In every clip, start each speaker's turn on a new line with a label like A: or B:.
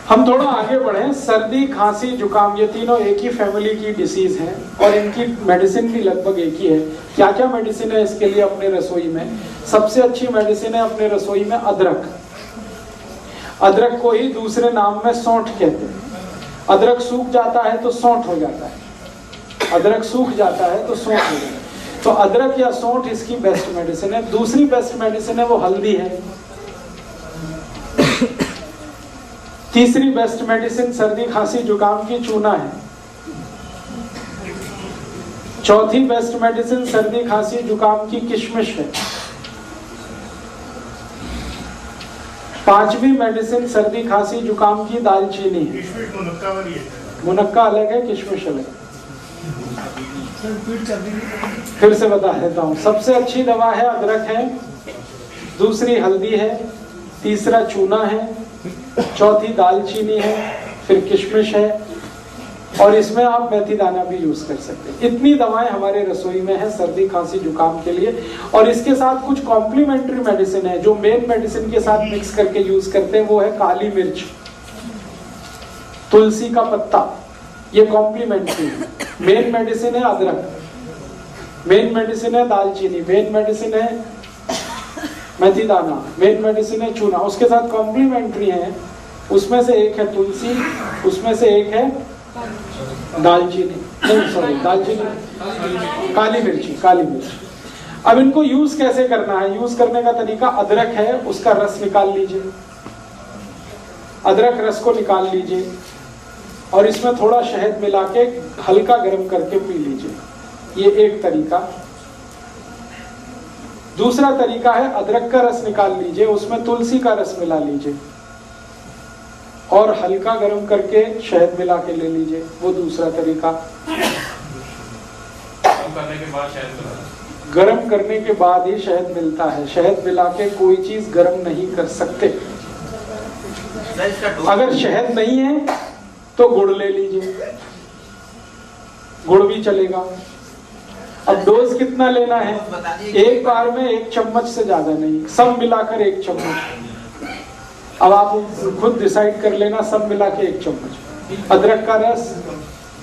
A: हम थोड़ा आगे बढ़े। सर्दी, खांसी, जुकाम ये तीनों एक ही फैमिली की डिसीज हैं और इनकी मेडिसिन भी लगभग एक ही है। क्या क्या मेडिसिन है इसके लिए अपने रसोई में? सबसे अच्छी मेडिसिन है अपने रसोई में अदरक। अदरक को ही दूसरे नाम में सौंठ कहते हैं। अदरक सूख जाता है तो सौंठ हो जाता है, अदरक सूख जाता है तो सौंठ हो जाता है। तो अदरक या सौंठ इसकी बेस्ट मेडिसिन है। दूसरी बेस्ट मेडिसिन है वो हल्दी है। तीसरी बेस्ट मेडिसिन सर्दी, खांसी, जुकाम की चूना है। चौथी बेस्ट मेडिसिन सर्दी, खांसी, जुकाम की किशमिश है। पांचवी मेडिसिन सर्दी, खांसी, जुकाम की दालचीनी है। मुनक्का अलग है, किशमिश अलग है। फिर से बता देता हूं। सबसे अच्छी दवा है अदरक है, दूसरी हल्दी है, तीसरा चूना है, चौथी दालचीनी है, फिर किशमिश है और इसमें आप मेथी दाना भी यूज कर सकते हैं। इतनी दवाएं हमारे रसोई में है सर्दी, खांसी, जुकाम के लिए। और इसके साथ कुछ कॉम्प्लीमेंट्री मेडिसिन है जो मेन मेडिसिन के साथ मिक्स करके यूज करते हैं। वो है काली मिर्च, तुलसी का पत्ता, ये कॉम्प्लीमेंट्री है। मेन मेडिसिन है अदरक, मेन मेडिसिन है दालचीनी, मेन मेडिसिन है मेथी दाना, मेन मेडिसिन है चूना। उसके साथ कॉम्प्लीमेंट्री है, उसमें से एक है तुलसी, उसमें से एक है दालचीनी, नहीं सॉरी दालचीनी, काली मिर्ची, काली मिर्च। अब इनको यूज कैसे करना है? यूज करने का तरीका, अदरक है उसका रस निकाल लीजिए, अदरक रस को निकाल लीजिए और इसमें थोड़ा शहद मिला के हल्का गर्म करके पी लीजिए। ये एक तरीका। दूसरा तरीका है अदरक का रस निकाल लीजिए, उसमें तुलसी का रस मिला लीजिए और हल्का गर्म करके शहद मिला के ले लीजिए। वो दूसरा तरीका। गर्म करने के बाद ही शहद मिलता है, शहद मिला के कोई चीज गर्म नहीं कर सकते। अगर शहद नहीं है तो गुड़ ले लीजिए, गुड़ भी चलेगा। अब डोज कितना लेना है? एक बार में 1 चम्मच से ज्यादा नहीं, सब मिलाकर 1 चम्मच। अब आप खुद डिसाइड कर लेना, सब मिला के 1 चम्मच। अदरक का रस,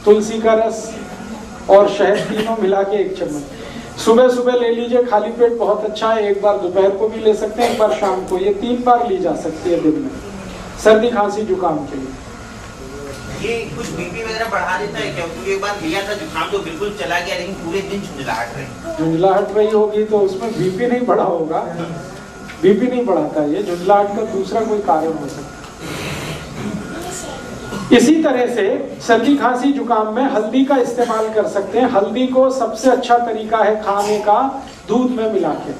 A: तुलसी का रस और शहद तीनों मिला के 1 चम्मच। सुबह सुबह ले लीजिए, खाली पेट बहुत अच्छा है। एक बार दोपहर को भी ले सकते हैं, एक बार शाम को। ये 3 बार ली जा सकती है दिन में, सर्दी, खांसी, जुकाम के लिए।
B: ये कुछ बीपी वगैरह बढ़ा देता है क्या? क्योंकि एक बार लिया था जुकाम तो बिल्कुल चला गया, लेकिन पूरे दिन झुंझलाहट रही।
A: झुंझलाहट रही होगी तो उसमें बीपी नहीं बढ़ा होगा। बीपी नहीं बढ़ाता, ये झुंझलाहट का दूसरा कोई कारण हो सकता है। इसी तरह से सर्दी, खांसी, जुकाम में हल्दी का इस्तेमाल कर सकते हैं। हल्दी को सबसे अच्छा तरीका है खाने का दूध में मिला के,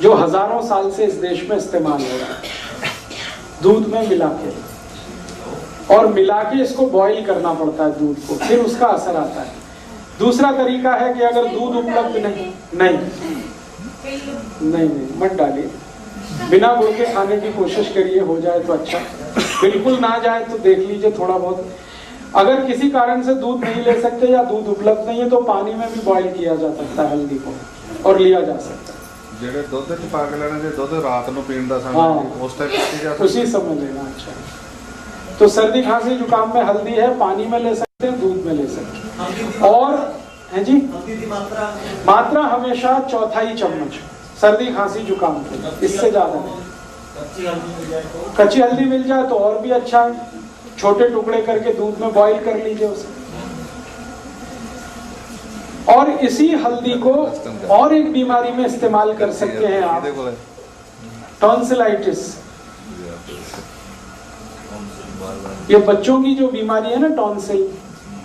A: जो हजारों साल से इस देश में इस्तेमाल हो रहा है। दूध में मिला के और मिला के इसको बॉईल करना पड़ता है दूध को, फिर उसका असर आता है। दूसरा तरीका है कि अगर दूध उपलब्ध नहीं मत डालिए, बिना गुड़ के खाने की कोशिश करिए, हो जाए तो अच्छा, बिल्कुल ना जाए तो देख लीजिए थोड़ा बहुत। अगर किसी कारण से दूध नहीं ले सकते या दूध उपलब्ध नहीं है तो पानी में भी बॉईल किया जा सकता है हल्दी को और लिया जा सकता है।
C: ਜਿਹੜੇ ਦੁੱਧ ਚ ਪਾ ਕੇ ਲੈਣਾ, ਜੇ ਦੁੱਧ ਰਾਤ ਨੂੰ ਪੀਣ ਦਾ समय उस टाइप पी जा सकता,
A: उसी समय लेना अच्छा है। तो सर्दी, खांसी, जुकाम में हल्दी है, पानी में ले सकते हैं, दूध में ले सकते हैं। और है जी, मात्रा हमेशा 1/4 चम्मच सर्दी, खांसी, जुकाम के, इससे ज्यादा नहीं। कच्ची हल्दी मिल जाए तो और भी अच्छा है। छोटे टुकड़े करके दूध में बॉईल कर लीजिए उसे। और इसी हल्दी को और एक बीमारी में इस्तेमाल कर सकते हैं आप, टॉन्सिलाइटिस। ये बच्चों की जो बीमारी है ना टॉन्सिल,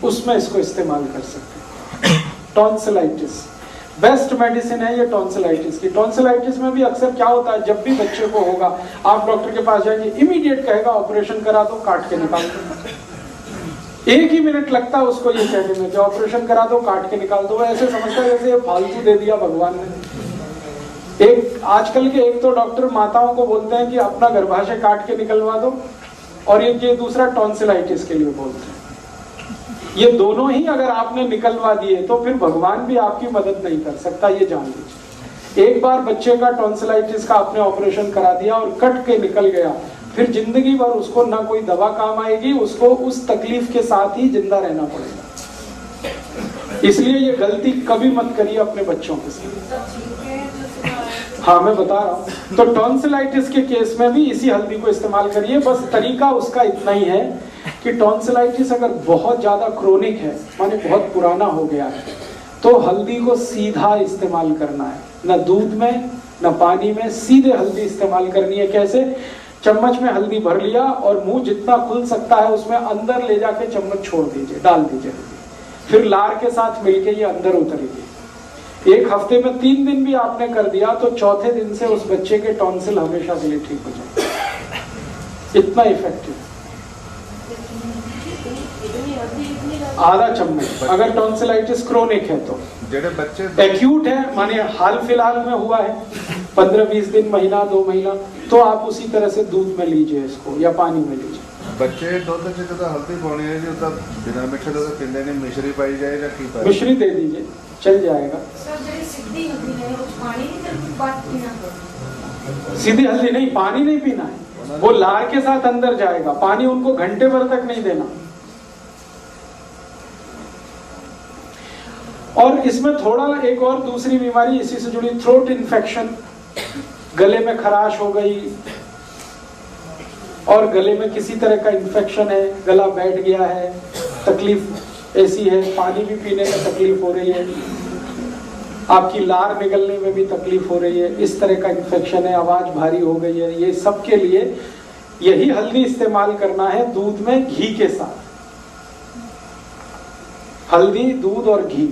A: उसमें इसको इस्तेमाल कर सकते हैं। टॉन्सिलाइटिस बेस्ट मेडिसिन है ये टॉन्सिलाइटिस की। टॉन्सिलाइटिस में भी अक्सर क्या होता है, जब भी बच्चे को होगा आप डॉक्टर के पास जाएंगे, इमीडिएट कहेगा ऑपरेशन करा दो, काट के निकाल दो। 1 ही मिनट लगता है उसको ये कहने में कि ऑपरेशन करा दो, काट के निकाल दो। ऐसे समझता है जैसे ये फालतू दे दिया भगवान ने। एक आजकल के एक तो डॉक्टर माताओं को बोलते हैं कि अपना गर्भाशय काट के निकलवा दो, और ये दूसरा टॉन्सिलाइटिस के लिए बोलते हैं। ये दोनों ही अगर आपने निकलवा दिए तो फिर भगवान भी आपकी मदद नहीं कर सकता, ये जान लीजिए। एक बार बच्चे का टॉन्सिलाइटिस का आपने ऑपरेशन करा दिया और कट के निकल गया, फिर जिंदगी भर उसको ना कोई दवा काम आएगी, उसको उस तकलीफ के साथ ही जिंदा रहना पड़ेगा। इसलिए ये गलती कभी मत करिए अपने बच्चों के साथ। हाँ मैं बता रहा हूँ। तो टॉन्सिलाइटिस के केस में भी इसी हल्दी को इस्तेमाल करिए। बस तरीका उसका इतना ही है कि टॉन्सिलाइटिस अगर बहुत ज्यादा क्रोनिक है, माने बहुत पुराना हो गया है, तो हल्दी को सीधा इस्तेमाल करना है, न दूध में न पानी में, सीधे हल्दी इस्तेमाल करनी है। कैसे? चम्मच में हल्दी भर लिया और मुंह जितना खुल सकता है उसमें अंदर ले जाके चम्मच छोड़ दीजिए, डाल दीजिए, फिर लार के साथ मिलके ये अंदर उतरेगी। एक हफ्ते में 3 दिन भी आपने कर दिया तो चौथे दिन से उस बच्चे के टॉन्सिल हमेशा के लिए ठीक हो जाए। इतना इफेक्टिव। आधा चम्मच अगर टॉन्सिलाइटिस क्रोनिक है तो।
C: जेडे बच्चे
A: एक्यूट है, माने हाल फिलहाल में हुआ है 15-20 दिन, महीना 2 महीना, तो आप उसी तरह से दूध में लीजिए इसको या पानी में लीजिए।
C: बच्चे दूध च जो हल्दी पानी है जो तब बिना मिठे दूध पींदे नहीं, मिश्री पाई जाए या की पाए?
A: मिश्री दे दीजिए, चल जाएगा। सीधी हल्दी नहीं, पानी नहीं पीना है, वो लार के साथ अंदर जाएगा। पानी उनको घंटे भर तक नहीं देना। और इसमें थोड़ा एक और दूसरी बीमारी इसी से जुड़ी, थ्रोट इन्फेक्शन, गले में खराश हो गई और गले में किसी तरह का इन्फेक्शन है, गला बैठ गया है, तकलीफ ऐसी है, पानी भी पीने में तकलीफ हो रही है, आपकी लार निकलने में भी तकलीफ हो रही है, इस तरह का इन्फेक्शन है, आवाज भारी हो गई है, ये सब के लिए यही हल्दी इस्तेमाल करना है दूध में घी के साथ। हल्दी, दूध और घी।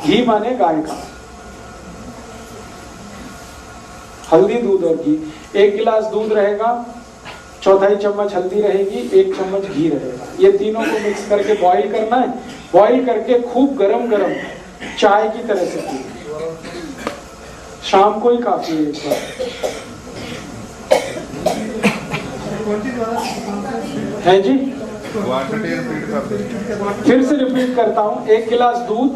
A: घी माने गाय का। हल्दी, दूध और घी। 1 गिलास दूध रहेगा, 1/4 चम्मच हल्दी रहेगी, 1 चम्मच घी रहेगा। ये तीनों को मिक्स करके बॉईल करना है। बॉईल करके खूब गरम गरम चाय की तरह से पीना। शाम को ही काफी है एक बार। है जी, फिर से रिपीट करता हूं। 1 गिलास दूध,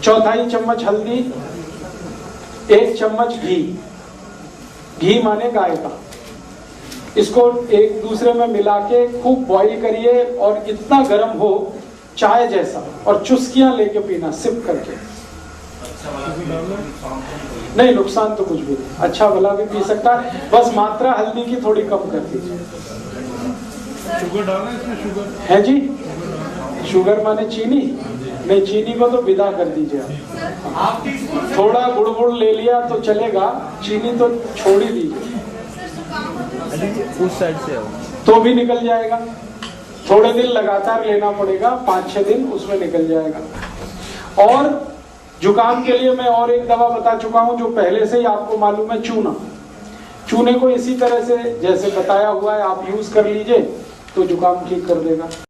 A: 1/4 चम्मच हल्दी, 1 चम्मच घी। घी माने गाय का। इसको एक दूसरे में मिला के खूब बॉईल करिए और इतना गर्म हो चाय जैसा, और चुस्कियां लेके पीना, सिप करके। नहीं, नुकसान तो कुछ भी नहीं, अच्छा भला भी पी सकता है, बस मात्रा हल्दी की थोड़ी कम कर दीजिए।
D: शुगर डालना है इसमें? शुगर
A: है जी, शुगर माने चीनी? नहीं, चीनी को तो विदा कर दीजिए आप। थोड़ा गुड़ ले लिया तो चलेगा, चीनी तो छोड़ ही दीजिए।
D: उस साइड से
A: तो भी निकल जाएगा। थोड़े दिन लगातार लेना पड़ेगा, 5-6 दिन उसमें निकल जाएगा। और जुकाम के लिए मैं और एक दवा बता चुका हूं जो पहले से ही आपको मालूम है, चूना। चूने को इसी तरह से जैसे बताया हुआ है आप यूज कर लीजिए तो जुकाम ठीक कर देगा।